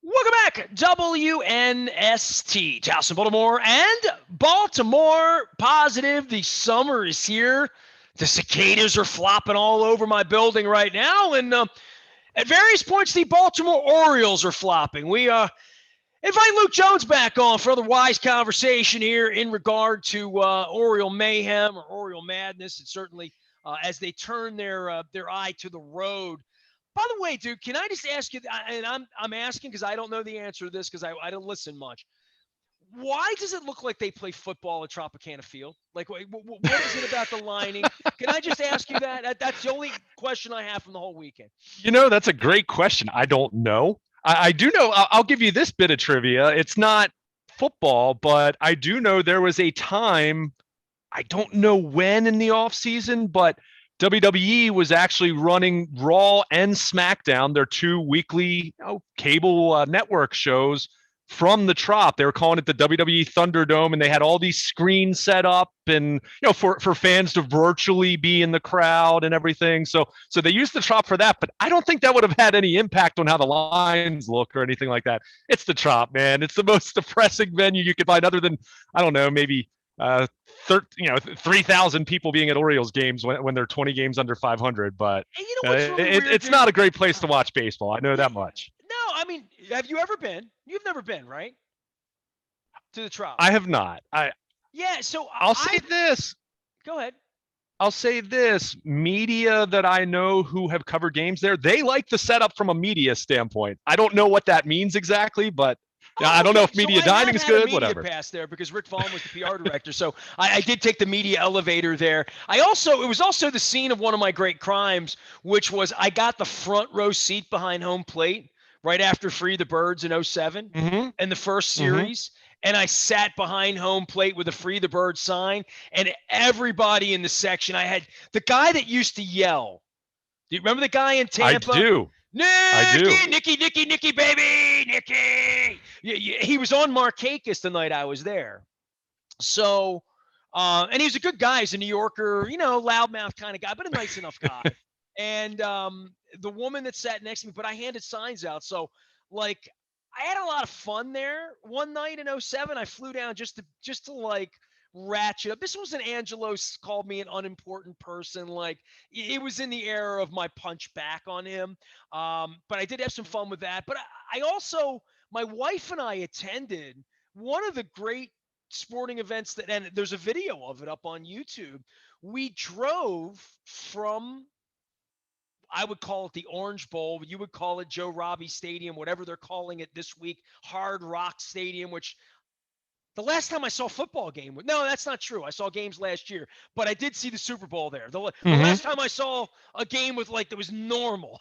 Welcome back, WNST, Towson, Baltimore, and Baltimore Positive. The summer is here. The cicadas are flopping all over my building right now, and at various points, the Baltimore Orioles are flopping. We invite Luke Jones back on for another wise conversation here in regard to Oriole mayhem or Oriole madness, and certainly as they turn their eye to the road. By the way, dude, can I just ask you, and I'm asking because I don't know the answer to this because I don't listen much. Why does it look like they play football at Tropicana Field? Like, what is it about the lining? Can I just ask you that? That's the only question I have from the whole weekend. That's a great question. I don't know. I do know. I'll give you this bit of trivia. It's not football, but I do know there was a time, I don't know when in the off season, but WWE was actually running Raw and SmackDown, their two weekly cable network shows from the Trop. They were calling it the WWE Thunderdome, and they had all these screens set up, and for fans to virtually be in the crowd and everything. So they used the Trop for that, but I don't think that would have had any impact on how the lines look or anything like that. It's the Trop, man. It's the most depressing venue you could find, other than, I don't know, maybe 3,000 people being at Orioles games when they're 20 games under 500. But really it's not a great place to watch baseball. I know that much. No, I mean, have you ever been? You've never been, right? To the Trop. I have not. So I'll say this. Go ahead. I'll say this. Media that I know who have covered games there, they like the setup from a media standpoint. I don't know what that means exactly, but I don't know if media dining is good. Whatever. Pass there because Rick Vaughn was the PR director, so I did take the media elevator there. It was also the scene of one of my great crimes, which was I got the front row seat behind home plate right after Free the Birds in 07 and the first series. And I sat behind home plate with a Free the Bird sign, and everybody in the section, I had the guy that used to yell. Do you remember the guy in Tampa? I do. Nicky, baby, Nicky. He was on Markakis the night I was there. So, and he was a good guy. He's a New Yorker, loudmouth kind of guy, but a nice enough guy. And the woman that sat next to me, but I handed signs out. So, like, I had a lot of fun there. One night in 07, I flew down just to like ratchet up. This wasn't Angelos called me an unimportant person. Like, it was in the era of my punch back on him. But I did have some fun with that. But I also, my wife and I attended one of the great sporting events and there's a video of it up on YouTube. We drove from, I would call it the Orange Bowl. You would call it Joe Robbie Stadium, whatever they're calling it this week, Hard Rock Stadium, which the last time I saw a football game, no, that's not true. I saw games last year, but I did see the Super Bowl there. The last time I saw a game with that was normal.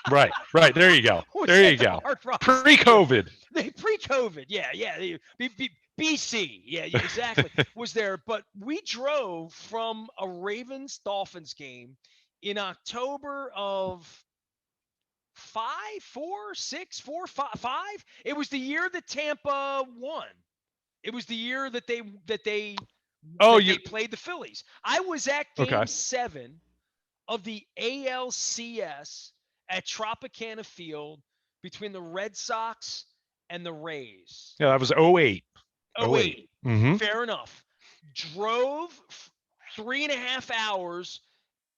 Right. There you go. Pre-COVID. Pre-COVID, yeah. BC, yeah, exactly, was there. But we drove from a Ravens-Dolphins game in October of 5. It was the year that Tampa won. It was the year that they played the Phillies. I was at Game 7 of the ALCS at Tropicana Field between the Red Sox and the Rays. Yeah, that was 08. 08. Fair enough. Drove 3.5 hours.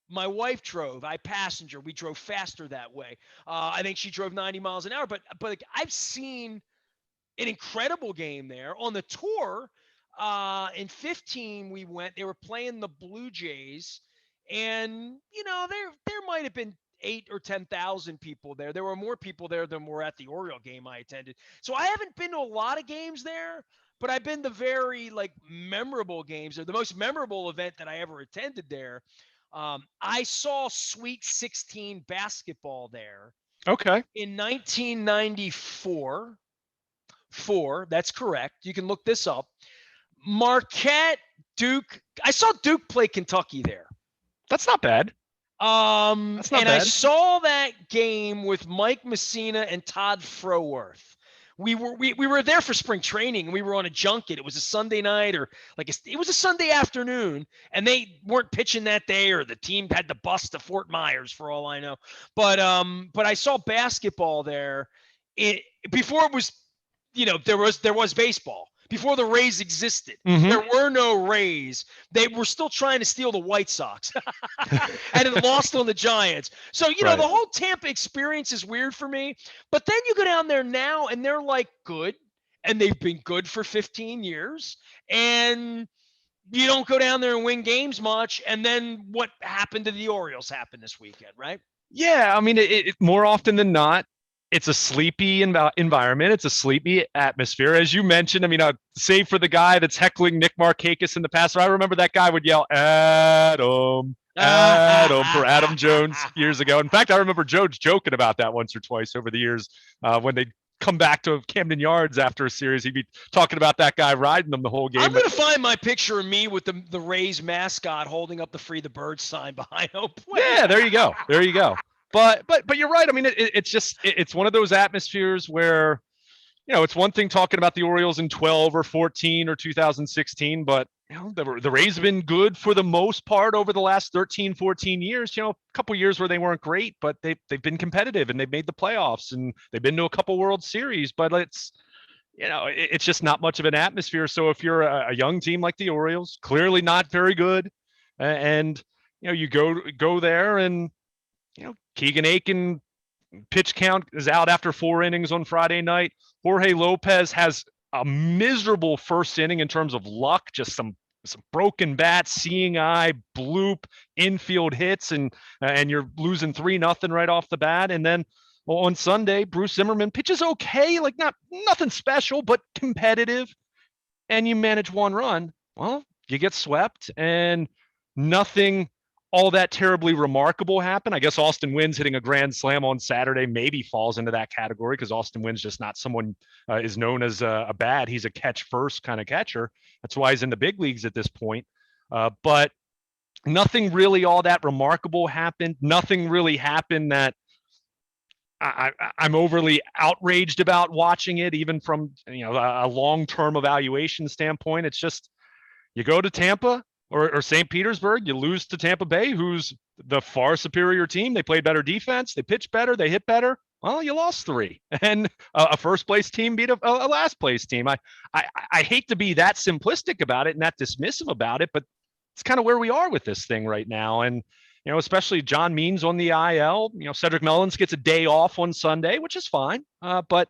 My wife drove. I passenger. We drove faster that way. I think she drove 90 miles an hour. But I've seen an incredible game there. On the tour, in 15 we went. They were playing the Blue Jays, and there might have been 8 or 10,000 people there. There were more people there than were at the Oriole game I attended. So I haven't been to a lot of games there, but I've been to very memorable games. Or the most memorable event that I ever attended there. I saw Sweet 16 basketball there. Okay. In 1994. That's correct. You can look this up. Marquette, Duke. I saw Duke play Kentucky there. That's not bad. That's not bad. I saw that game with Mike Messina and Todd Froworth. We were there for spring training, and we were on a junket. It was a Sunday night, or it was a Sunday afternoon, and they weren't pitching that day, or the team had to bus to Fort Myers for all I know. But I saw basketball there. before it was, there was baseball. Before the Rays existed, Mhm. there were no Rays. They were still trying to steal the White Sox and it lost on the Giants. So, Right. the whole Tampa experience is weird for me. But then you go down there now and they're like good, and they've been good for 15 years. And you don't go down there and win games much. And then what happened to the Orioles happened this weekend, right? Yeah, I mean, more often than not, it's a sleepy environment. It's a sleepy atmosphere, as you mentioned. I mean, save for the guy that's heckling Nick Markakis in the past. I remember that guy would yell "Adam, Adam" for Adam Jones years ago. In fact, I remember Jones joking about that once or twice over the years when they come back to Camden Yards after a series. He'd be talking about that guy riding them the whole game. I'm going to find my picture of me with the Rays mascot holding up the Free the Birds sign behind home plate. Yeah, there you go. There you go. But you're right. I mean, it's one of those atmospheres where, it's one thing talking about the Orioles in 12 or 14 or 2016, but the Rays have been good for the most part over the last 13, 14 years. A couple years where they weren't great, but they've been competitive and they've made the playoffs and they've been to a couple World Series. But it's just not much of an atmosphere. So if you're a young team like the Orioles, clearly not very good, and you go there and Keegan Aiken pitch count is out after 4 innings on Friday night. Jorge Lopez has a miserable first inning in terms of luck, just some broken bats, seeing eye, bloop, infield hits, and you're losing 3-0 right off the bat. And then on Sunday, Bruce Zimmerman pitches okay, like nothing special, but competitive, and you manage 1 run. Well, you get swept, and nothing all that terribly remarkable happen. I guess Austin Wynn's hitting a grand slam on Saturday maybe falls into that category because Austin Wynn's just not someone is known as a bat. He's a catch first kind of catcher. That's why he's in the big leagues at this point. But nothing really all that remarkable happened. Nothing really happened that I'm overly outraged about watching it, even from a long-term evaluation standpoint. It's just you go to Tampa or St. Petersburg, you lose to Tampa Bay, who's the far superior team. They played better defense, they pitched better, they hit better. Well, you lost 3, and a first place team beat a last place team. I hate to be that simplistic about it and that dismissive about it, but it's kind of where we are with this thing right now. And especially John Means on the IL. Cedric Mullins gets a day off on Sunday, which is fine. But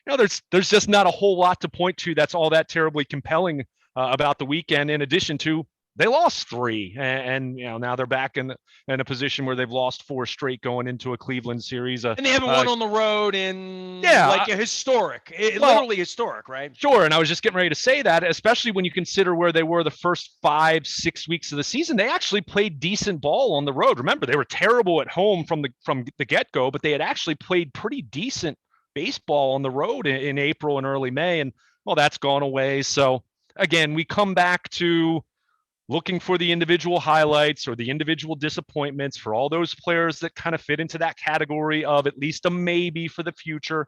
there's just not a whole lot to point to that's all that terribly compelling about the weekend. In addition to they lost 3, and now they're back in a position where they've lost 4 straight going into a Cleveland series. And they haven't won on the road in like a historic, literally historic, right? Sure. And I was just getting ready to say that, especially when you consider where they were the first 5-6 weeks of the season. They actually played decent ball on the road. Remember, they were terrible at home from the get-go, but they had actually played pretty decent baseball on the road in April and early May. And well, that's gone away. So again, we come back to looking for the individual highlights or the individual disappointments for all those players that kind of fit into that category of at least a maybe for the future.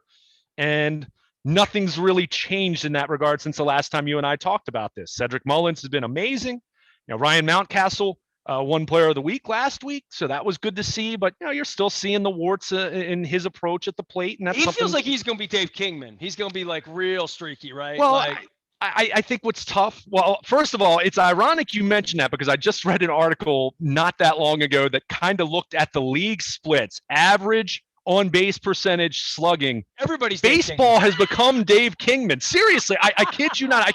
And nothing's really changed in that regard since the last time you and I talked about this. Cedric Mullins has been amazing. Ryan Mountcastle won Player of the Week last week, so that was good to see. But you're still seeing the warts in his approach at the plate, and that's feels like he's going to be Dave Kingman. He's going to be like real streaky, right? Well, I think what's tough, well, first of all, it's ironic you mentioned that because I just read an article not that long ago that kind of looked at the league splits, average on base percentage, slugging. Everybody's baseball has become Dave Kingman. Seriously, I kid you not.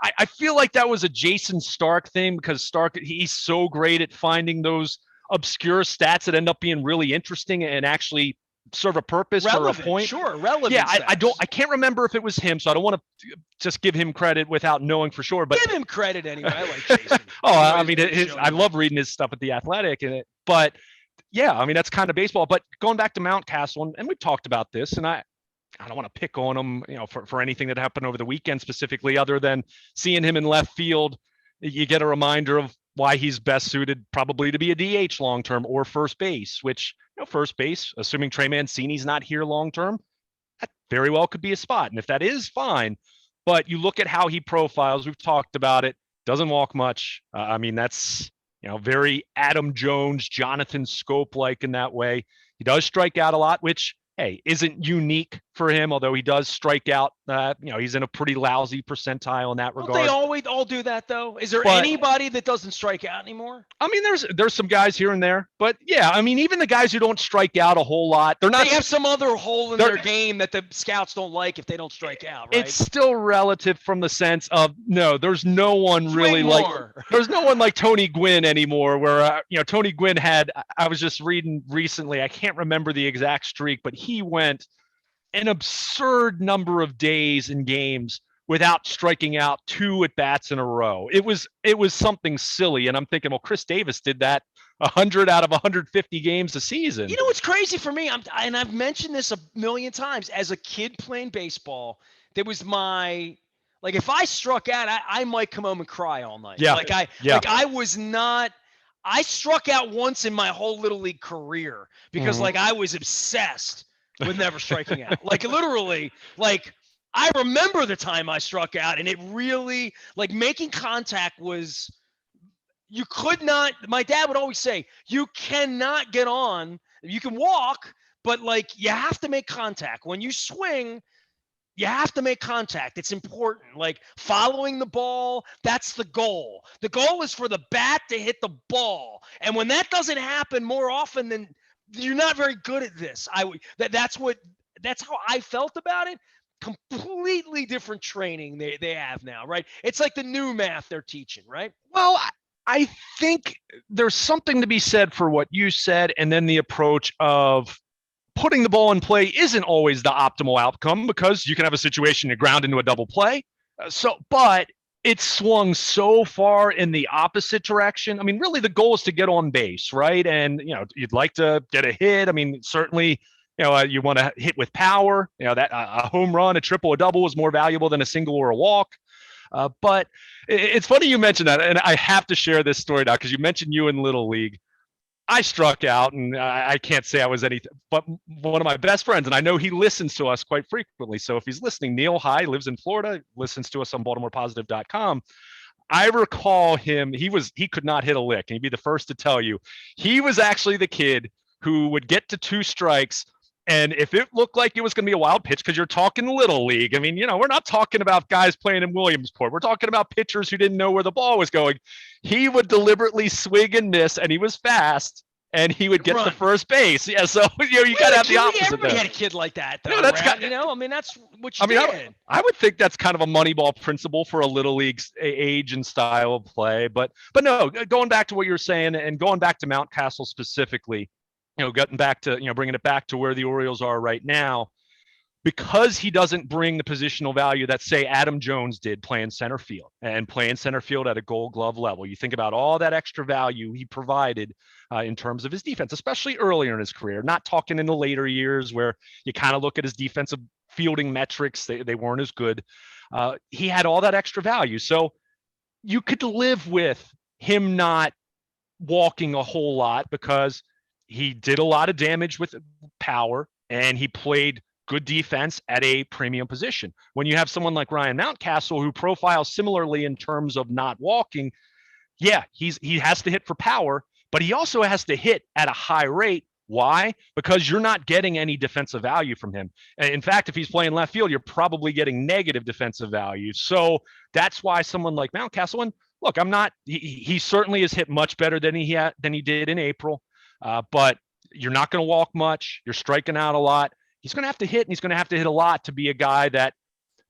I feel like that was a Jason Stark thing because Stark, he's so great at finding those obscure stats that end up being really interesting and actually serve a purpose or a point. Sure, relevant. Yeah, I can't remember if it was him, so I don't want to just give him credit without knowing for sure. But give him credit anyway. I like Jason. I mean, I love reading his stuff at the Athletic, but yeah, I mean that's kind of baseball. But going back to Mountcastle, and we've talked about this, and I don't want to pick on him, for anything that happened over the weekend specifically, other than seeing him in left field. You get a reminder of why he's best suited probably to be a DH long-term or first base, which, first base, assuming Trey Mancini's not here long-term, that very well could be a spot. And if that is, fine. But you look at how he profiles, we've talked about it, doesn't walk much. I mean, that's, very Adam Jones, Jonathan Scope-like in that way. He does strike out a lot, which, hey, isn't unique for him, although he does strike out. He's in a pretty lousy percentile in that regard. Don't they always all do that though? Is there anybody that doesn't strike out anymore? I mean, there's some guys here and there, but yeah, I mean, even the guys who don't strike out a whole lot, they have some other hole in their game that the scouts don't like if they don't strike out, right? It's still relative from the sense of there's no one really there's no one like Tony Gwynn anymore. Where Tony Gwynn I was just reading recently, I can't remember the exact streak, but he went an absurd number of days and games without striking out 2 at bats in a row. It was something silly, and I'm thinking, well, Chris Davis did that 100 out of 150 games a season. You know what's crazy for me? And I've mentioned this a million times. As a kid playing baseball, there was if I struck out, I might come home and cry all night. Yeah. I struck out once in my whole Little League career because I was obsessed with never striking out. Literally, I remember the time I struck out, and it really, making contact was, you could not, my dad would always say, you cannot get on, you can walk, but you have to make contact. When you swing, you have to make contact. It's important. Following the ball, that's the goal. The goal is for the bat to hit the ball. And when that doesn't happen more often than, you're not very good at this. That's how I felt about it. Completely different training they have now, right? It's like the new math they're teaching, right? Well, I think there's something to be said for what you said, and then the approach of putting the ball in play isn't always the optimal outcome, because you can have a situation you ground into a double play. But it swung so far in the opposite direction. I mean, really the goal is to get on base, right? And, you'd like to get a hit. I mean, certainly, you want to hit with power. That a home run, a triple, a double is more valuable than a single or a walk. But it's funny you mentioned that, and I have to share this story now because you mentioned you in Little League. I struck out, and I can't say I was anything, but one of my best friends, and I know he listens to us quite frequently. So if he's listening, Neil High lives in Florida, listens to us on BaltimorePositive.com. I recall him. He could not hit a lick, and he'd be the first to tell you. He was actually the kid who would get to 2 strikes. And if it looked like it was going to be a wild pitch, because you're talking Little League, I mean, we're not talking about guys playing in Williamsport. We're talking about pitchers who didn't know where the ball was going. He would deliberately swing and miss, and he was fast, and he would get to first base. Yeah, so you got to have the opposite. Everybody had a kid like that, though. That's I mean, that's what you did. I would think that's kind of a Moneyball principle for a Little League's age and style of play. But no, going back to what you're saying, and going back to Mountcastle specifically. Getting back to, bringing it back to where the Orioles are right now, because he doesn't bring the positional value that, say, Adam Jones did playing center field at a Gold Glove level. You think about all that extra value he provided in terms of his defense, especially earlier in his career, not talking in the later years where you kind of look at his defensive fielding metrics. They weren't as good. He had all that extra value. So you could live with him not walking a whole lot because he did a lot of damage with power, and he played good defense at a premium position. When you have someone like Ryan Mountcastle who profiles similarly in terms of not walking, yeah, he has to hit for power, but he also has to hit at a high rate. Why? Because you're not getting any defensive value from him. In fact, if he's playing left field, you're probably getting negative defensive value. So that's why someone like Mountcastle, and look, he certainly has hit much better than he did in April. But you're not going to walk much. You're striking out a lot. He's going to have to hit, and he's going to have to hit a lot to be a guy that,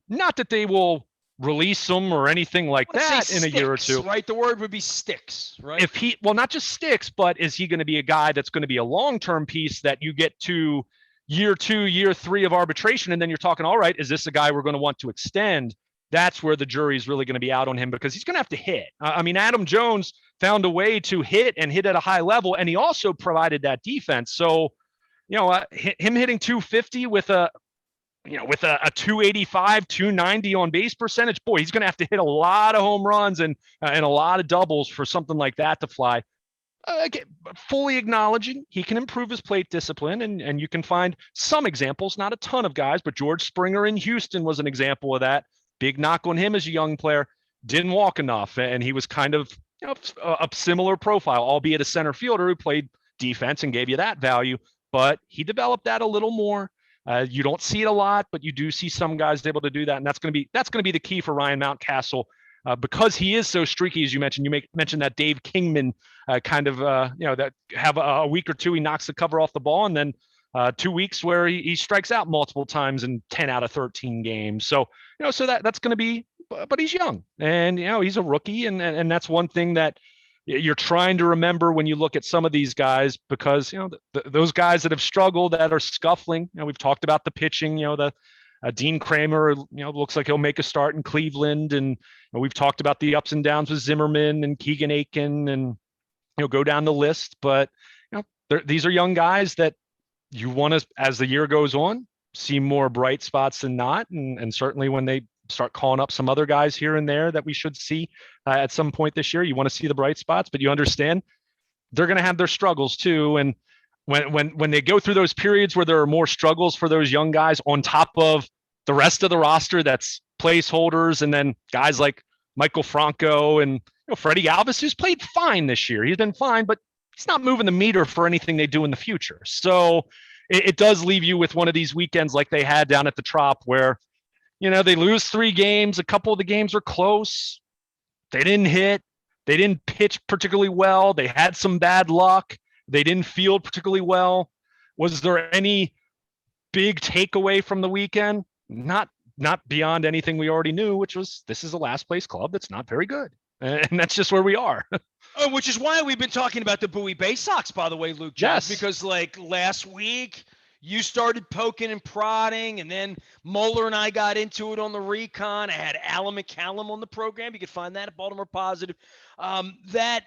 not that they will release him or anything like that in a year or two. Right? The word would be sticks, right? Not just sticks, but is he going to be a guy that's going to be a long-term piece that you get to year 2, year 3 of arbitration, and then you're talking, all right, is this a guy we're going to want to extend? That's where the jury's really going to be out on him, because he's going to have to hit. I mean, Adam Jones found a way to hit at a high level, and he also provided that defense. So, him hitting 250 with a 285, 290 on base percentage, boy, he's going to have to hit a lot of home runs and a lot of doubles for something like that to fly. Again, fully acknowledging he can improve his plate discipline, and you can find some examples, not a ton of guys, but George Springer in Houston was an example of that. Big knock on him as a young player, didn't walk enough, and he was kind of a similar profile, albeit a center fielder who played defense and gave you that value, but he developed that a little more. You don't see it a lot, but you do see some guys able to do that, and that's going to be the key for Ryan Mountcastle. Because he is so streaky, as you mentioned. You mentioned that Dave Kingman that have a week or two, he knocks the cover off the ball, and then 2 weeks where he strikes out multiple times in 10 out of 13 games. So, so that's going to be, but he's young, and, he's a rookie. And that's one thing that you're trying to remember when you look at some of these guys, because, those guys that have struggled, that are scuffling, we've talked about the pitching, Dean Kramer, looks like he'll make a start in Cleveland. And we've talked about the ups and downs with Zimmerman and Keegan Aiken, and, go down the list. But, these are young guys that you want to, as the year goes on, see more bright spots than not. And certainly when they start calling up some other guys here and there that we should see at some point this year, you want to see the bright spots, but you understand they're going to have their struggles too. And when they go through those periods where there are more struggles for those young guys on top of the rest of the roster that's placeholders, and then guys like Michael Franco and Freddie Alvis, who's played fine this year. He's been fine, but he's not moving the meter for anything they do in the future. So it does leave you with one of these weekends like they had down at the Trop, where, they lose 3 games. A couple of the games are close. They didn't hit. They didn't pitch particularly well. They had some bad luck. They didn't field particularly well. Was there any big takeaway from the weekend? Not beyond anything we already knew, which was this is a last place club that's not very good. And that's just where we are. Oh, which is why we've been talking about the Bowie Bay Sox, by the way, Luke. Jones, Yes. Because last week you started poking and prodding, and then Moeller and I got into it on the recon. I had Alan McCallum on the program. You can find that at Baltimore Positive. That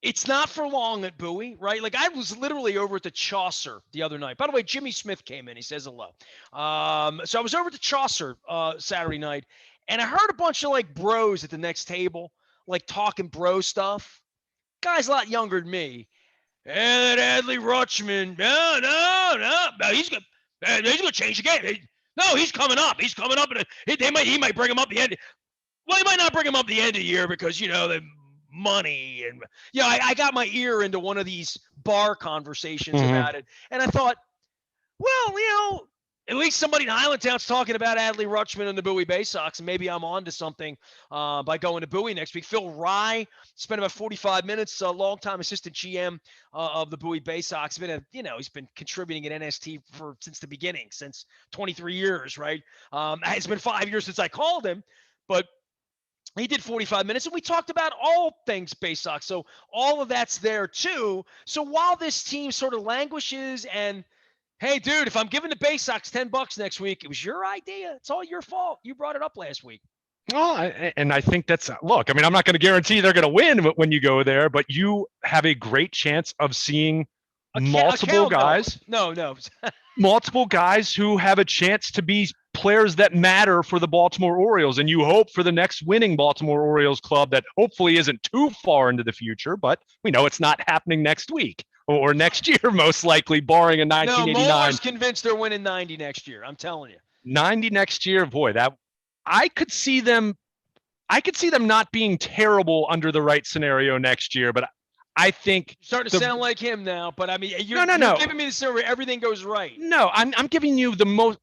it's not for long at Bowie, right? I was literally over at the Chaucer the other night. By the way, Jimmy Smith came in. He says hello. So I was over at the Chaucer Saturday night, and I heard a bunch of bros at the next table, talking bro stuff. Guys a lot younger than me. And that Adley Rutschman, no, he's gonna change the game. No, he's coming up. He's coming up, and he might bring him up the end. Well, he might not bring him up the end of the year because the money and I got my ear into one of these bar conversations about it, and I thought, well, at least somebody in Highlandtown's talking about Adley Rutschman and the Bowie Bay Sox, and maybe I'm on to something by going to Bowie next week. Phil Rye spent about 45 minutes, a longtime assistant GM of the Bowie Bay Sox. He's been contributing at NST since the beginning, since 23 years, right? It's been 5 years since I called him, but he did 45 minutes, and we talked about all things Bay Sox. So all of that's there too. So while this team sort of languishes and, hey, dude, if I'm giving the Bay Sox $10 next week, it was your idea. It's all your fault. You brought it up last week. Well, and I think that's, look, I'm not going to guarantee they're going to win when you go there, but you have a great chance of seeing multiple guys. No. Multiple guys who have a chance to be players that matter for the Baltimore Orioles. And you hope for the next winning Baltimore Orioles club that hopefully isn't too far into the future, but we know it's not happening next week or next year, most likely, barring a 1989. No, Moeller's convinced they're winning 90 next year. I'm telling you. 90 next year, boy, I could see them not being terrible under the right scenario next year, but I think you're starting to sound like him now. But I mean, you're giving me the scenario where everything goes right. No, I'm giving you the most.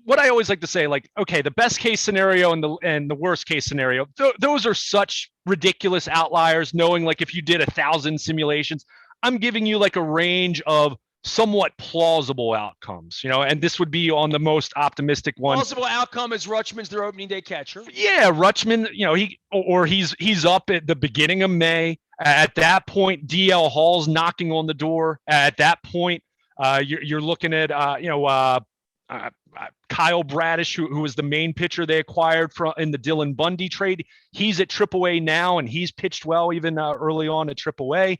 What I always like to say, okay, the best case scenario and the worst case scenario. Those are such ridiculous outliers. Knowing if you did 1,000 simulations, I'm giving you a range of somewhat plausible outcomes, and this would be on the most optimistic one. Plausible outcome is Rutschman's their opening day catcher. Yeah, Rutschman, he's up at the beginning of May. At that point, DL Hall's knocking on the door. At that point, you're looking at Kyle Bradish, who was the main pitcher they acquired in the Dylan Bundy trade. He's at AAA now, and he's pitched well even early on at AAA.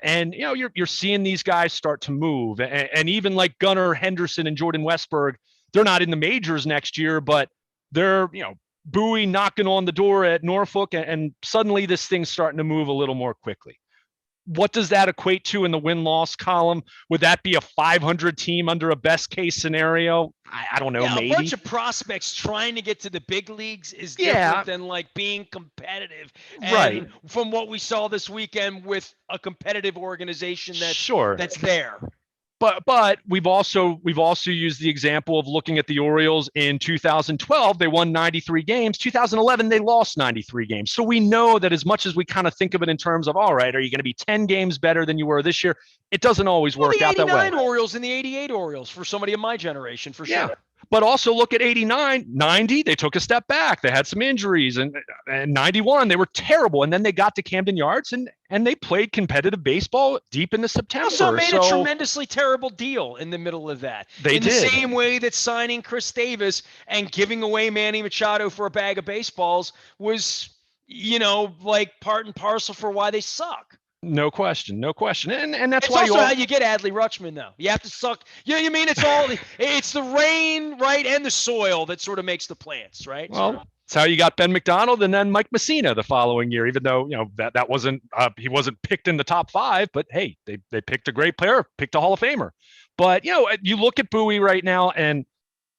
And you're seeing these guys start to move, and even like Gunnar Henderson and Jordan Westberg, they're not in the majors next year, but they're Bowie knocking on the door at Norfolk, and suddenly this thing's starting to move a little more quickly. What does that equate to in the win-loss column? Would that be a 500 team under a best-case scenario? I don't know, maybe. A bunch of prospects trying to get to the big leagues is different than being competitive. And right. From what we saw this weekend with a competitive organization that's there. But we've also used the example of looking at the Orioles in 2012. They won 93 games. 2011, they lost 93 games. So we know that as much as we kind of think of it in terms of, all right, are you going to be 10 games better than you were this year? It doesn't always work out that way. The 89 Orioles and the 88 Orioles for somebody of my generation, for sure. But also look at 89, 90, they took a step back. They had some injuries, and 91, they were terrible. And then they got to Camden Yards and they played competitive baseball deep into September. Also made a tremendously terrible deal in the middle of that. They did. The same way that signing Chris Davis and giving away Manny Machado for a bag of baseballs was, like part and parcel for why they suck. No question. And that's it's why also how you get Adley Rutschman, though. You have to suck. You mean it's the rain, right, and the soil that sort of makes the plants, right? Well, it's how you got Ben McDonald and then Mike Messina the following year, even though, that wasn't, he wasn't picked in the top 5, but hey, they picked a great player, picked a Hall of Famer. But, you look at Bowie right now and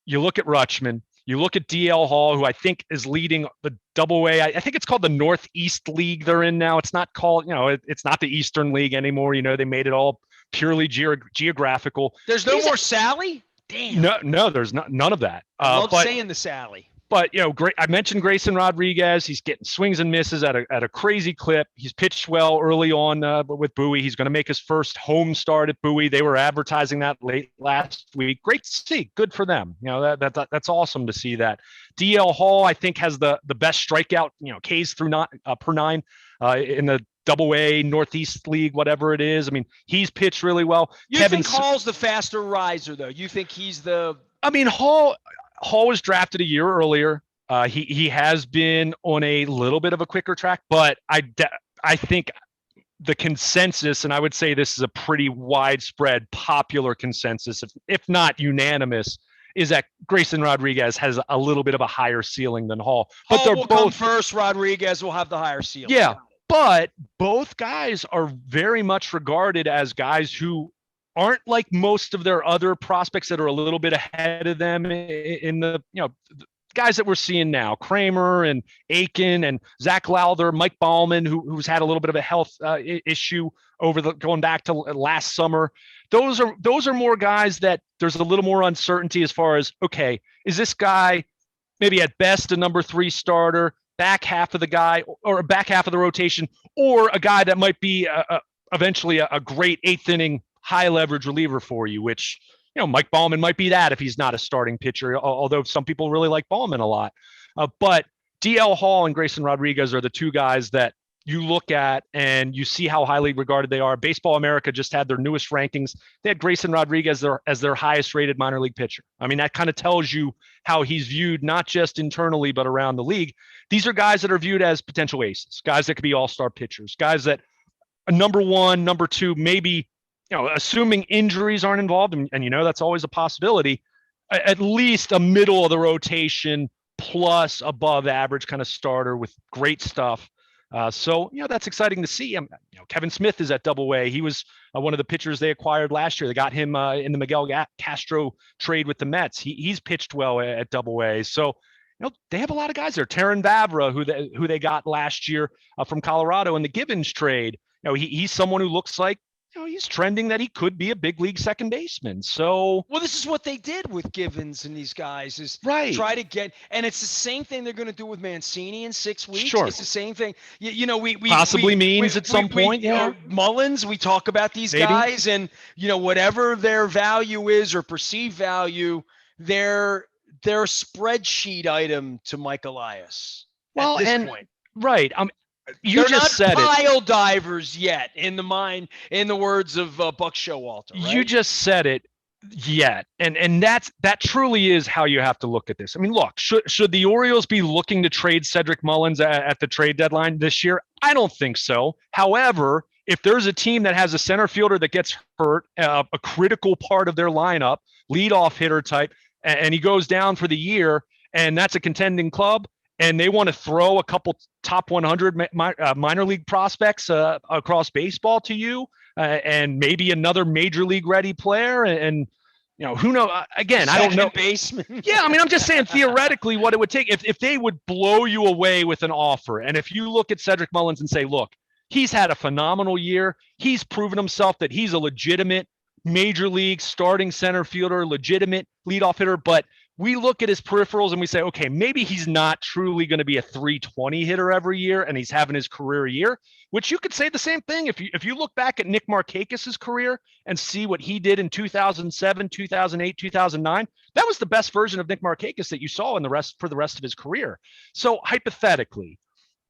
you look at Rutschman, you look at DL Hall, who I think is leading the Double-A. I think it's called the Northeast League they're in now. It's not called, it's not the Eastern League anymore. They made it all purely geographical. There's no more Sally? Damn. No, there's none of that. I love saying the Sally. But, great. I mentioned Grayson Rodriguez. He's getting swings and misses at a crazy clip. He's pitched well early on with Bowie. He's going to make his first home start at Bowie. They were advertising that late last week. Great to see. Good for them. That's awesome to see that. DL Hall, I think, has the best strikeout, Ks per 9 in the Double-A Northeast League, whatever it is. I mean, he's pitched really well. You think Hall's the faster riser, though? You think he's the? I mean, Hall was drafted a year earlier. He has been on a little bit of a quicker track, but I think the consensus, and I would say this is a pretty widespread popular consensus, if not unanimous, is that Grayson Rodriguez has a little bit of a higher ceiling than Hall. But Hall will come first. Rodriguez will have the higher ceiling. Yeah, but both guys are very much regarded as guys who aren't like most of their other prospects that are a little bit ahead of them in the, guys that we're seeing now, Kramer and Aiken and Zach Lowther, Mike Baumann, who's had a little bit of a health issue going back to last summer. Those are more guys that there's a little more uncertainty as far as, okay, is this guy maybe at best a number 3 starter, back half of the rotation, or a guy that might be eventually a great 8th inning high leverage reliever for you, which, Mike Baumann might be that if he's not a starting pitcher, although some people really like Baumann a lot. But DL Hall and Grayson Rodriguez are the two guys that you look at and you see how highly regarded they are. Baseball America just had their newest rankings. They had Grayson Rodriguez as their highest rated minor league pitcher. I mean, that kind of tells you how he's viewed, not just internally, but around the league. These are guys that are viewed as potential aces, guys that could be all-star pitchers, guys that a number 1, number 2, maybe, assuming injuries aren't involved, and that's always a possibility, at least a middle of the rotation plus above average kind of starter with great stuff. So that's exciting to see. Kevin Smith is at Double-A. He was one of the pitchers they acquired last year. They got him in the Miguel Castro trade with the Mets. He's pitched well at Double-A. So they have a lot of guys there. Terran Vavra, who they got last year from Colorado in the Gibbons trade. He's someone who looks like, he's trending that he could be a big league second baseman. So, well, this is what they did with Givens and these guys is try to get, and it's the same thing they're going to do with Mancini in 6 weeks. Sure. It's the same thing. We at some point, Mullins, we talk about these guys and, whatever their value is or perceived value, they're a spreadsheet item to Mike Elias at this point. Right. They're not pile divers yet, in the words of Buck Showalter. Right? You just said it, yet, and that truly is how you have to look at this. I mean, look, should the Orioles be looking to trade Cedric Mullins at the trade deadline this year? I don't think so. However, if there's a team that has a center fielder that gets hurt, a critical part of their lineup, leadoff hitter type, and he goes down for the year, and that's a contending club, and they want to throw a couple top 100 minor league prospects across baseball to you, and maybe another major league ready player, and who knows? Again, I don't know. Baseman. Yeah, I mean, I'm just saying theoretically what it would take if they would blow you away with an offer, and if you look at Cedric Mullins and say, look, he's had a phenomenal year, he's proven himself that he's a legitimate major league starting center fielder, legitimate leadoff hitter, but we look at his peripherals and we say, okay, maybe he's not truly going to be a 320 hitter every year and he's having his career year, which you could say the same thing. If you look back at Nick Markakis' career and see what he did in 2007, 2008, 2009, that was the best version of Nick Markakis that you saw for the rest of his career. So hypothetically,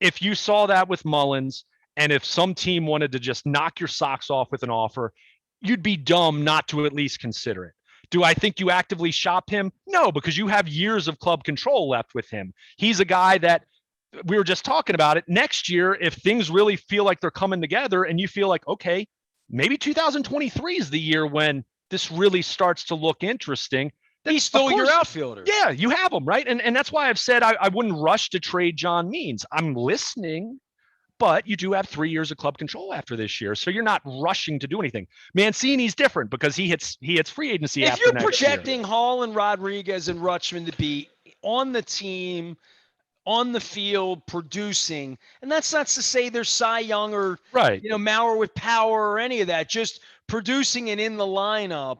if you saw that with Mullins and if some team wanted to just knock your socks off with an offer, you'd be dumb not to at least consider it. Do I think you actively shop him? No, because you have years of club control left with him. He's a guy that we were just talking about it. Next year, if things really feel like they're coming together and you feel like, okay, maybe 2023 is the year when this really starts to look interesting. He's still your outfielder. Yeah, you have him, right? And that's why I've said I wouldn't rush to trade John Means. I'm listening, but you do have 3 years of club control after this year, so you're not rushing to do anything. Mancini's different because he hits free agency after next year. If you're projecting Hall and Rodriguez and Rutschman to be on the team, on the field, producing, and that's not to say they're Cy Young or Mauer with power or any of that, just producing and in the lineup,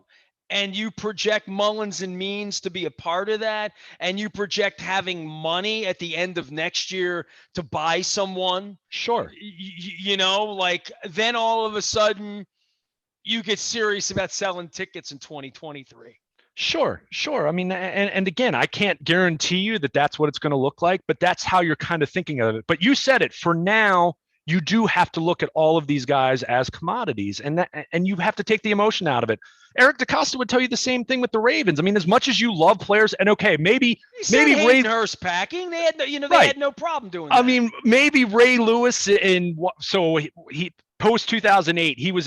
and you project Mullins and Means to be a part of that, and you project having money at the end of next year to buy someone, sure, then all of a sudden you get serious about selling tickets in 2023. Sure. I mean, and again, I can't guarantee you that that's what it's going to look like, but that's how you're kind of thinking of it. But you said it. For now, you do have to look at all of these guys as commodities, and you have to take the emotion out of it. Eric DaCosta would tell you the same thing with the Ravens. I mean, as much as you love players, and okay, maybe Ray Hurst packing, they had no problem doing that. I mean, maybe Ray Lewis he post 2008, he was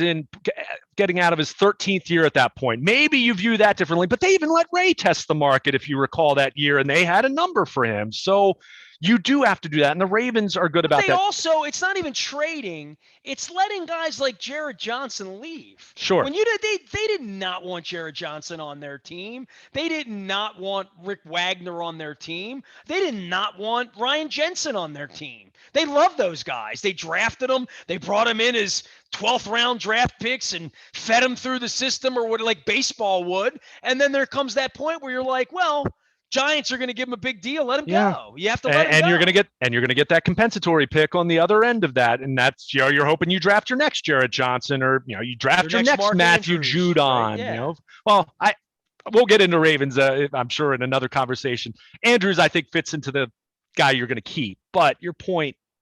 getting out of his 13th year at that point. Maybe you view that differently, but they even let Ray test the market, if you recall that year, and they had a number for him. So you do have to do that, and the Ravens are good about that. Also, it's not even trading; it's letting guys like Jared Johnson leave. Sure. When they did not want Jared Johnson on their team. They did not want Rick Wagner on their team. They did not want Ryan Jensen on their team. They love those guys. They drafted them. They brought them in as 12th round draft picks and fed them through the system or what like baseball would. And then there comes that point where you're like, well, Giants are going to give him a big deal. Let him go. You have to let him go. You're going to get that compensatory pick on the other end of that, and that's you're hoping you draft your next Jared Johnson or you draft your next Matthew Andrews, Judon. Right? Yeah. Well, we'll get into Ravens. I'm sure in another conversation. Andrews, I think, fits into the guy you're going to keep. But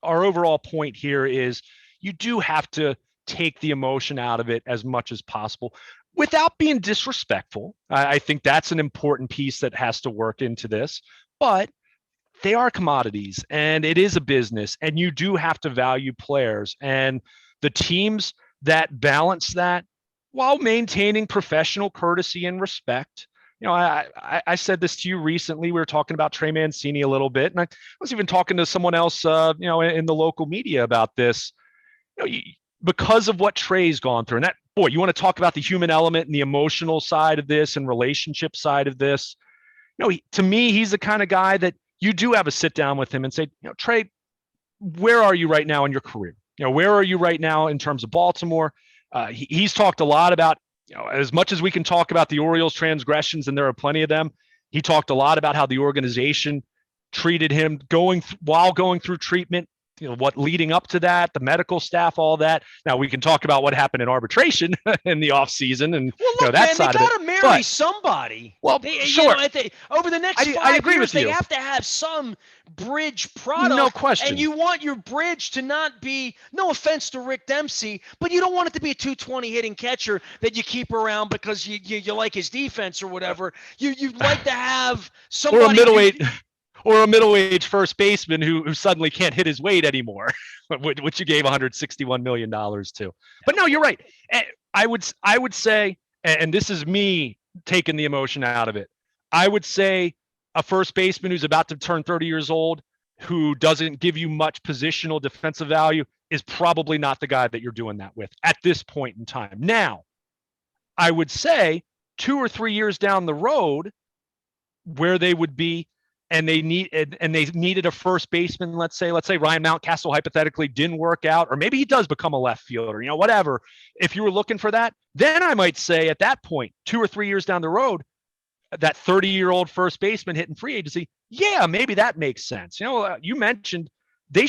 our overall point here is you do have to take the emotion out of it as much as possible, without being disrespectful. I think that's an important piece that has to work into this, but they are commodities and it is a business, and you do have to value players, and the teams that balance that while maintaining professional courtesy and respect. I said this to you recently. We were talking about Trey Mancini a little bit, and I was even talking to someone else, in the local media about this. Because of what Trey's gone through, and that, boy, you want to talk about the human element and the emotional side of this and relationship side of this. To me, he's the kind of guy that you do have a sit down with him and say, Trey, where are you right now in your career? Where are you right now in terms of Baltimore? He's talked a lot about, as much as we can talk about the Orioles transgressions, and there are plenty of them, he talked a lot about how the organization treated him while going through treatment. What leading up to that, the medical staff, all that. Now we can talk about what happened in arbitration in the off season, and that side of it. They got to marry somebody. Well, sure. Over the next 5 years, they have to have some bridge product. No question. And you want your bridge to not be, no offense to Rick Dempsey, but you don't want it to be a 220 hitting catcher that you keep around because you like his defense or whatever. You'd like to have somebody. Or a middleweight. Or a middle-aged first baseman who suddenly can't hit his weight anymore, which you gave $161 million to. But no, you're right. I would say, and this is me taking the emotion out of it, I would say a first baseman who's about to turn 30 years old, who doesn't give you much positional defensive value, is probably not the guy that you're doing that with at this point in time. Now, I would say 2 or 3 years down the road, where they would be, and they needed a first baseman. Let's say Ryan Mountcastle hypothetically didn't work out, or maybe he does become a left fielder. Whatever. If you were looking for that, then I might say at that point, 2 or 3 years down the road, that 30-year-old first baseman hitting free agency, yeah, maybe that makes sense. You mentioned they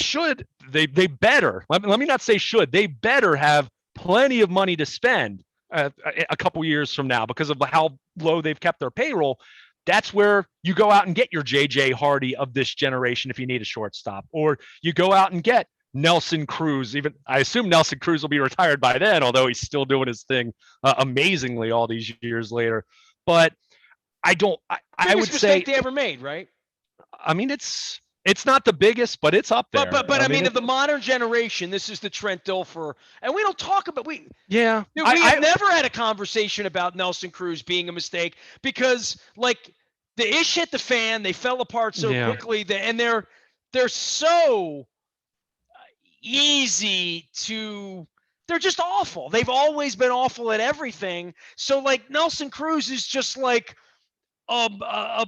better. Let me not say should. They better have plenty of money to spend a couple years from now because of how low they've kept their payroll. That's where you go out and get your JJ Hardy of this generation if you need a shortstop, or you go out and get Nelson Cruz. Even I assume Nelson Cruz will be retired by then, although he's still doing his thing amazingly all these years later. But I would say they ever made, right? I mean, it's not the biggest, but it's up there. But I mean, of the modern generation, this is the Trent Dilfer, and we don't talk about Yeah, we have never had a conversation about Nelson Cruz being a mistake because like the ish hit the fan, they fell apart so quickly, and they're so easy to. They're just awful. They've always been awful at everything. So like Nelson Cruz is just like a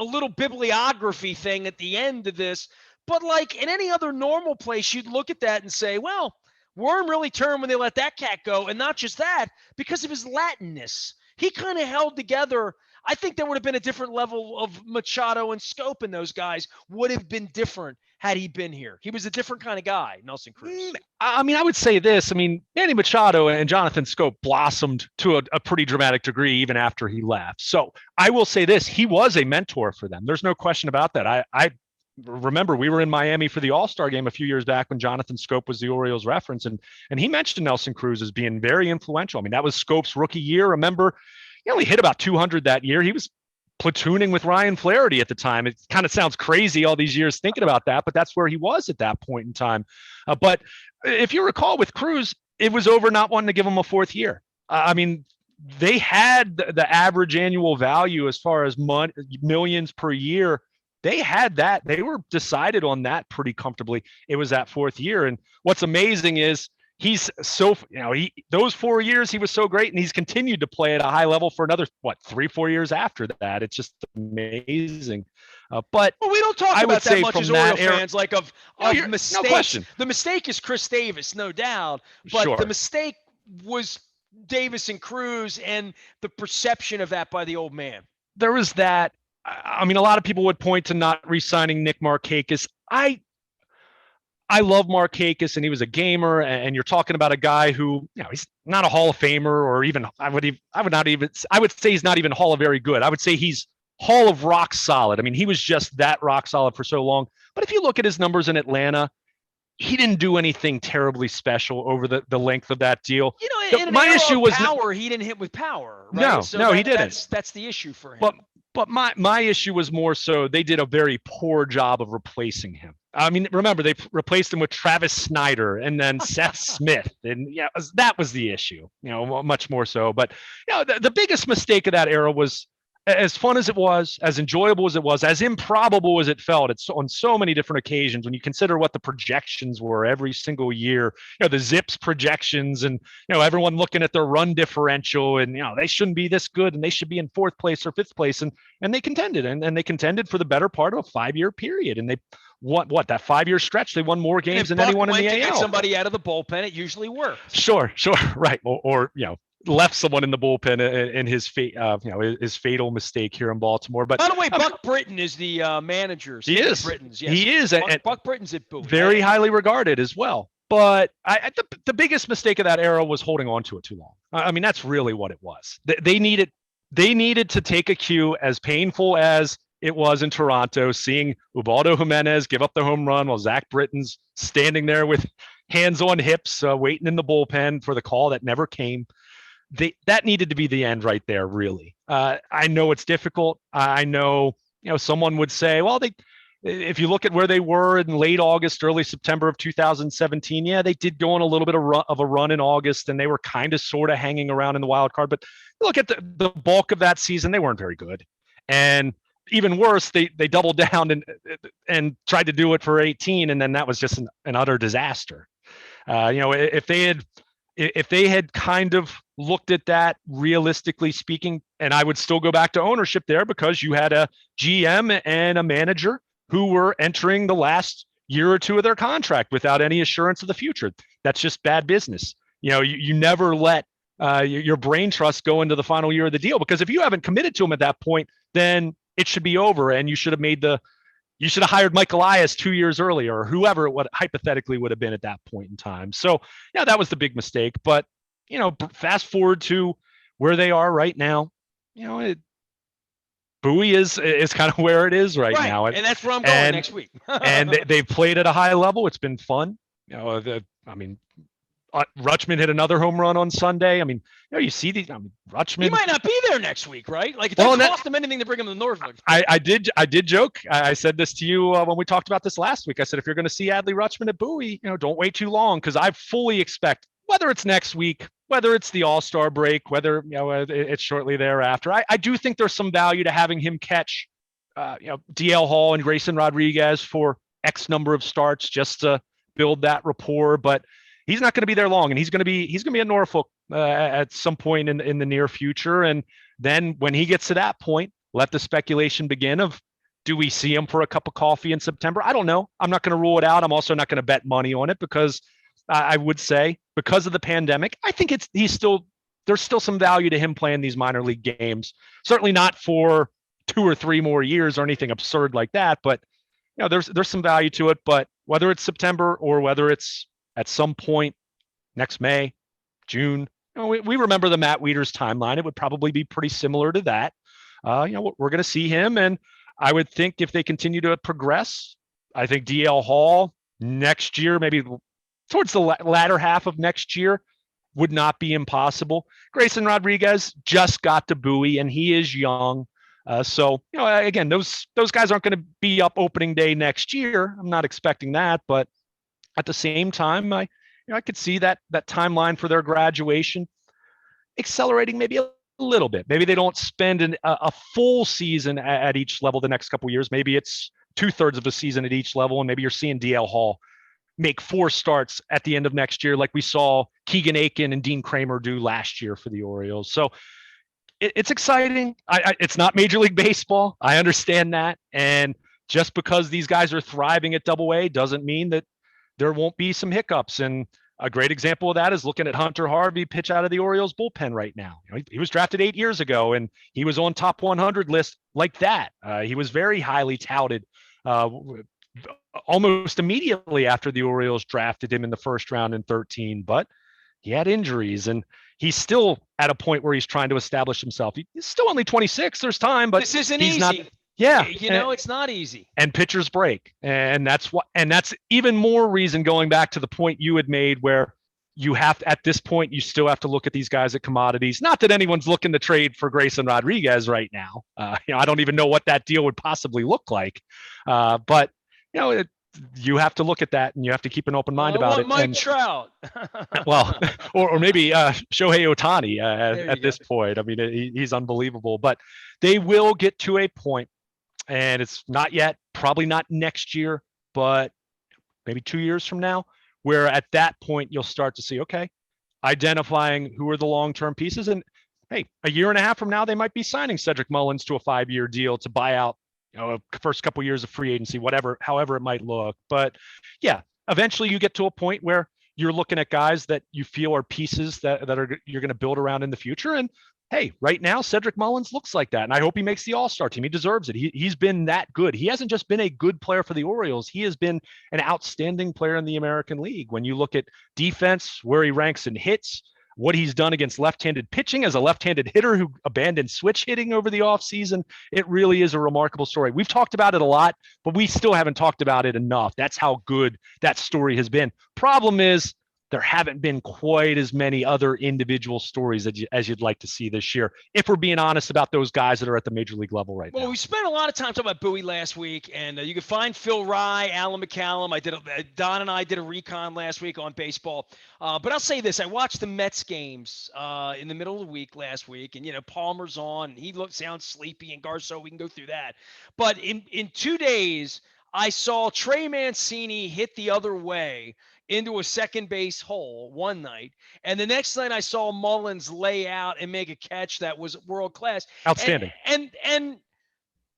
little bibliography thing at the end of this. But like in any other normal place, you'd look at that and say, well, Worm really turned when they let that cat go. And not just that, because of his Latinness. He kind of held together. I think there would have been a different level of Machado and Scope in those guys would have been different had he been here. He was a different kind of guy, Nelson Cruz. I mean, I would say this. I mean, Manny Machado and Jonathan Scope blossomed to a pretty dramatic degree even after he left. So I will say this. He was a mentor for them. There's no question about that. I remember we were in Miami for the All-Star game a few years back when Jonathan Scope was the Orioles reference, and he mentioned Nelson Cruz as being very influential. I mean, that was Scope's rookie year. Remember, he only hit about 200 that year. He was platooning with Ryan Flaherty at the time. It kind of sounds crazy all these years thinking about that, but that's where he was at that point in time. But if you recall with Cruz, it was over not wanting to give him a fourth year. I mean, they had the average annual value as far as millions per year. They had that. They were decided on that pretty comfortably. It was that fourth year. And what's amazing is he's so, those 4 years he was so great, and he's continued to play at a high level for another 3-4 years after that. It's just amazing. But we don't talk about that much as Oriole fans, like of mistakes. No question. The mistake is Chris Davis, no doubt, but the mistake was Davis and Cruz and the perception of that by the old man. There was that. I mean, a lot of people would point to not re-signing Nick Markakis. I love Markakis, and he was a gamer, and you're talking about a guy who, he's not a Hall of Famer, or even I would say he's not even Hall of very good. I would say he's Hall of rock solid. I mean, he was just that rock solid for so long. But if you look at his numbers in Atlanta, he didn't do anything terribly special over the length of that deal. My issue was power. He didn't hit with power. Right? No, he didn't. That's the issue for him. But my issue was more so they did a very poor job of replacing him. I mean, remember, they replaced him with Travis Snyder and then Seth Smith. And that was the issue, much more so. But, the biggest mistake of that era was, as fun as it was, as enjoyable as it was, as improbable as it felt, it's on so many different occasions when you consider what the projections were every single year, the Zips projections, and, everyone looking at their run differential, and, they shouldn't be this good and they should be in fourth place or fifth place. And they contended, and they contended for the better part of a 5-year period. And they what that 5-year stretch, they won more games than anyone in the AL. Get somebody out of the bullpen, it usually works. Sure, right. Or left someone in the bullpen in his his fatal mistake here in Baltimore. But by the way, Buck Britton is the manager. He is. Britton's, yes. He is. Buck Britton's at Bowie. Very highly regarded as well. But the biggest mistake of that era was holding on to it too long. I mean, that's really what it was. They needed to take a cue, as painful as it was in Toronto, seeing Ubaldo Jimenez give up the home run while Zach Britton's standing there with hands on hips, waiting in the bullpen for the call that never came. That needed to be the end right there, really. I know it's difficult. I know, someone would say, well, if you look at where they were in late August, early September of 2017, they did go on a little bit of a run in August, and they were kind of sort of hanging around in the wild card. But look at the bulk of that season, they weren't very good. And even worse, they doubled down and tried to do it for 18, and then that was just an utter disaster. If they had kind of looked at that realistically speaking, and I would still go back to ownership there because you had a GM and a manager who were entering the last year or two of their contract without any assurance of the future. That's just bad business. You never let your brain trust go into the final year of the deal, because if you haven't committed to him at that point, then it should be over, and you should have hired Mike Elias 2 years earlier, or whoever it would hypothetically would have been at that point in time. So yeah, that was the big mistake. But fast forward to where they are right now. Bowie is kind of where it is right now, and that's where I'm going next week. And they've played at a high level. It's been fun. Rutschman hit another home run on Sunday. You see these. Rutschman. He might not be there next week, right? Like, it doesn't cost them anything to bring him to Northwood. I did joke. I said this to you when we talked about this last week. I said, if you're going to see Adley Rutschman at Bowie, don't wait too long, because I fully expect, whether it's next week, whether it's the All-Star break, whether it's shortly thereafter, I do think there's some value to having him catch DL Hall and Grayson Rodriguez for X number of starts just to build that rapport. But he's not going to be there long, and he's going to be at Norfolk at some point in the near future. And then when he gets to that point, let the speculation begin of, do we see him for a cup of coffee in September? I don't know. I'm not going to rule it out. I'm also not going to bet money on it, because I would say, because of the pandemic, I think there's still some value to him playing these minor league games. Certainly not for 2 or 3 more years or anything absurd like that, but there's some value to it. But whether it's September or whether it's at some point next May, June, we remember the Matt Wieters timeline. It would probably be pretty similar to that. We're going to see him, and I would think if they continue to progress, I think DL Hall next year, maybe towards the latter half of next year, would not be impossible. Grayson Rodriguez just got to Bowie, and he is young. So again, those guys aren't going to be up opening day next year. I'm not expecting that, but at the same time, I could see that timeline for their graduation accelerating maybe a little bit. Maybe they don't spend a full season at each level the next couple of years. Maybe it's 2/3 of a season at each level, and maybe you're seeing DL Hall make 4 starts at the end of next year, like we saw Keegan Aiken and Dean Kramer do last year for the Orioles. So it's exciting. It's not Major League Baseball. I understand that. And just because these guys are thriving at Double-A doesn't mean that there won't be some hiccups. And a great example of that is looking at Hunter Harvey pitch out of the Orioles bullpen right now. He was drafted 8 years ago, and he was on top 100 list like that. He was very highly touted almost immediately after the Orioles drafted him in the first round in 2013, but he had injuries, and he's still at a point where he's trying to establish himself. He's still only 26. There's time, but this isn't he's easy. Not, yeah, it's not easy. And pitchers break, and that's even more reason, going back to the point you had made, where you have to, at this point, you still have to look at these guys at commodities. Not that anyone's looking to trade for Grayson Rodriguez right now. I don't even know what that deal would possibly look like, but you have to look at that, and you have to keep an open mind about it. Mike Trout. Well, or maybe Shohei Ohtani at this point. He's unbelievable. But they will get to a point, and it's not yet, probably not next year, but maybe 2 years from now, where at that point you'll start to see, okay, identifying who are the long-term pieces. And hey, a year and a half from now, they might be signing Cedric Mullins to a 5-year deal to buy out first couple of years of free agency, however it might look. But yeah, eventually you get to a point where you're looking at guys that you feel are pieces that you're going to build around in the future. And hey, right now, Cedric Mullins looks like that. And I hope he makes the All-Star team. He deserves it. He's been that good. He hasn't just been a good player for the Orioles. He has been an outstanding player in the American League. When you look at defense, where he ranks in hits, what he's done against left-handed pitching as a left-handed hitter who abandoned switch hitting over the offseason, it really is a remarkable story. We've talked about it a lot, but we still haven't talked about it enough. That's how good that story has been. Problem is, there haven't been quite as many other individual stories as you'd like to see this year, if we're being honest about those guys that are at the major league level right now. Well, we spent a lot of time talking about Bowie last week, and you can find Phil Rye, Alan McCallum. Don and I did a recon last week on baseball. But I'll say this. I watched the Mets games in the middle of the week last week, and, Palmer's on. And he sounds sleepy, and Garceau, we can go through that. But in 2 days, I saw Trey Mancini hit the other way into a second base hole one night, and the next night I saw Mullins lay out and make a catch that was world class. Outstanding. And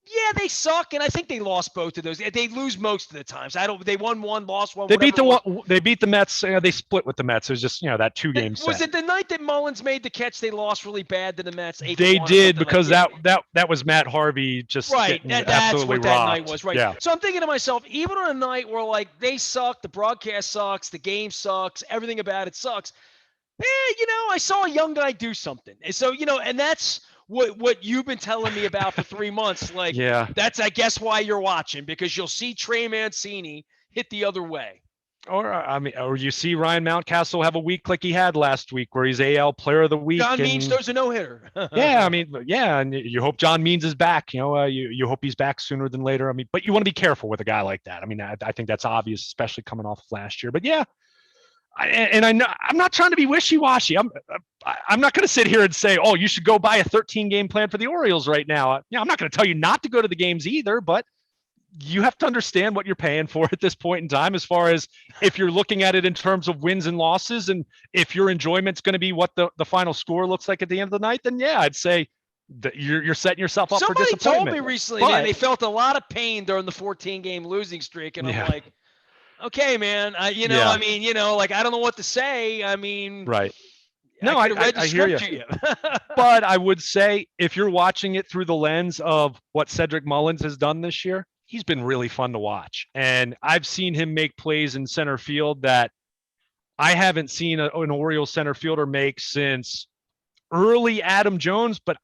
yeah, they suck, and I think they lost both of those. They lose most of the times. They won one, lost one. They beat the Mets. They split with the Mets. It was just that 2-game set. Was it the night that Mullins made the catch? They lost really bad to the Mets. They did because that was Matt Harvey just right. That's That's what rocked. that night was, right? Yeah. So I'm thinking to myself, even on a night where like they suck, the broadcast sucks, the game sucks, everything about it sucks. I saw a young guy do something. And so and that's what you've been telling me about for 3 months. Like, that's, I guess, why you're watching, because you'll see Trey Mancini hit the other way. Or you see Ryan Mountcastle have a week like he had last week, where he's AL Player of the Week. John Means throws a no-hitter. and you hope John Means is back. You hope he's back sooner than later. But you want to be careful with a guy like that. I think that's obvious, especially coming off of last year. But yeah. I know I'm not trying to be wishy-washy. I'm not going to sit here and say, oh, you should go buy a 13-game plan for the Orioles right now. I'm not going to tell you not to go to the games either, but you have to understand what you're paying for at this point in time, as far as if you're looking at it in terms of wins and losses, and if your enjoyment's going to be what the final score looks like at the end of the night, then yeah, I'd say that you're setting yourself up for disappointment. Somebody told me recently, man, they felt a lot of pain during the 14-game losing streak, and I'm like, okay, man. I don't know what to say. Right. No, I hear you. But I would say, if you're watching it through the lens of what Cedric Mullins has done this year, he's been really fun to watch. And I've seen him make plays in center field that I haven't seen an Orioles center fielder make since early Adam Jones. But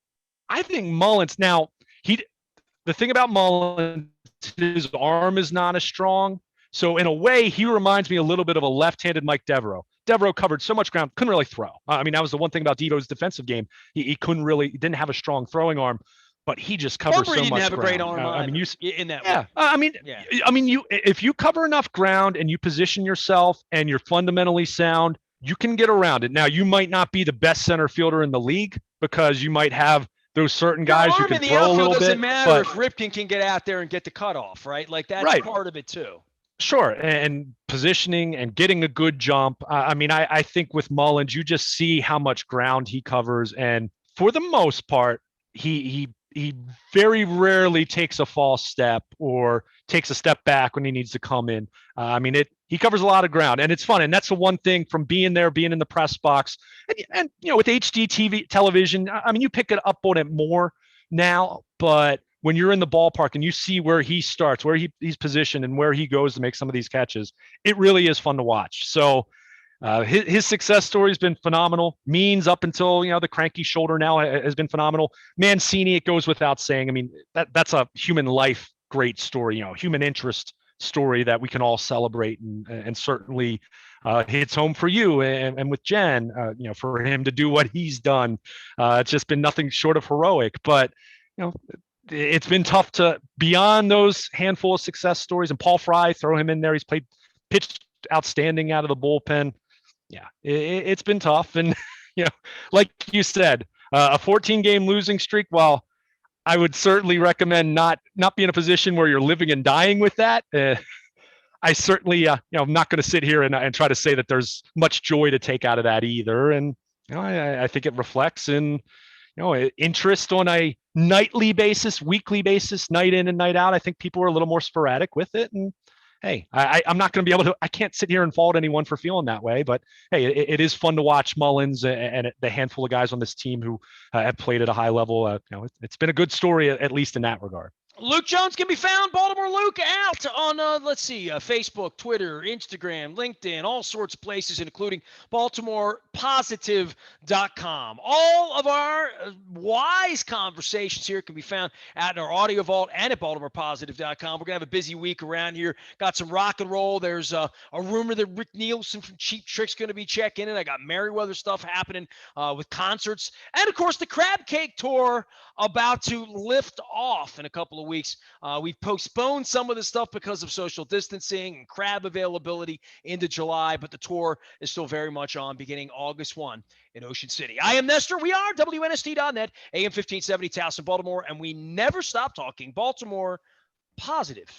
I think Mullins, now, the thing about Mullins, his arm is not as strong. So in a way, he reminds me a little bit of a left-handed Mike Devereaux. Devereaux covered so much ground, couldn't really throw. That was the one thing about Devo's defensive game. He didn't have a strong throwing arm, but he just covered so much ground. He didn't have a great arm in that way. If you cover enough ground and you position yourself and you're fundamentally sound, you can get around it. Now, you might not be the best center fielder in the league, because you might have those certain guys who can throw a little bit. Doesn't matter if Ripken can get out there and get the cutoff, right? Like, that's part of it too. Sure, and positioning and getting a good jump. I think with Mullins, you just see how much ground he covers, and for the most part, he very rarely takes a false step or takes a step back when he needs to come in. He covers a lot of ground, and it's fun. And that's the one thing from being there, being in the press box, and with HD television. You pick it up on it more now, but when you're in the ballpark and you see where he starts, where he's positioned, and where he goes to make some of these catches, it really is fun to watch. So his success story has been phenomenal. Means up until the cranky shoulder now has been phenomenal. Mancini, it goes without saying. That's a human life great story, human interest story that we can all celebrate, and certainly hits home for you and with Jen. For him to do what he's done, it's just been nothing short of heroic. But it's been tough to, beyond those handful of success stories, and Paul Fry, throw him in there. He's pitched outstanding out of the bullpen. Yeah, it's been tough. And, like you said, a 14-game losing streak, while I would certainly recommend not be in a position where you're living and dying with that. I certainly, I'm not going to sit here and try to say that there's much joy to take out of that either. And, I think it reflects in, interest on a nightly basis, weekly basis, night in and night out. I think people are a little more sporadic with it. And hey, I'm not going to be able to, I can't sit here and fault anyone for feeling that way, but hey, it is fun to watch Mullins and the handful of guys on this team who have played at a high level. It's been a good story, at least in that regard. Luke Jones can be found, Baltimore Luke, out on, Facebook, Twitter, Instagram, LinkedIn, all sorts of places, including BaltimorePositive.com. All of our wise conversations here can be found at our audio vault and at BaltimorePositive.com. We're going to have a busy week around here. Got some rock and roll. There's a rumor that Rick Nielsen from Cheap Trick's going to be checking in. I got Merriweather stuff happening with concerts. And, of course, the Crab Cake Tour about to lift off in a couple of weeks. We've postponed some of the stuff because of social distancing and crab availability into July, but the tour is still very much on, beginning August 1 in Ocean City. I am Nestor. We are WNST.net, AM 1570, Towson, Baltimore, and we never stop talking Baltimore positive.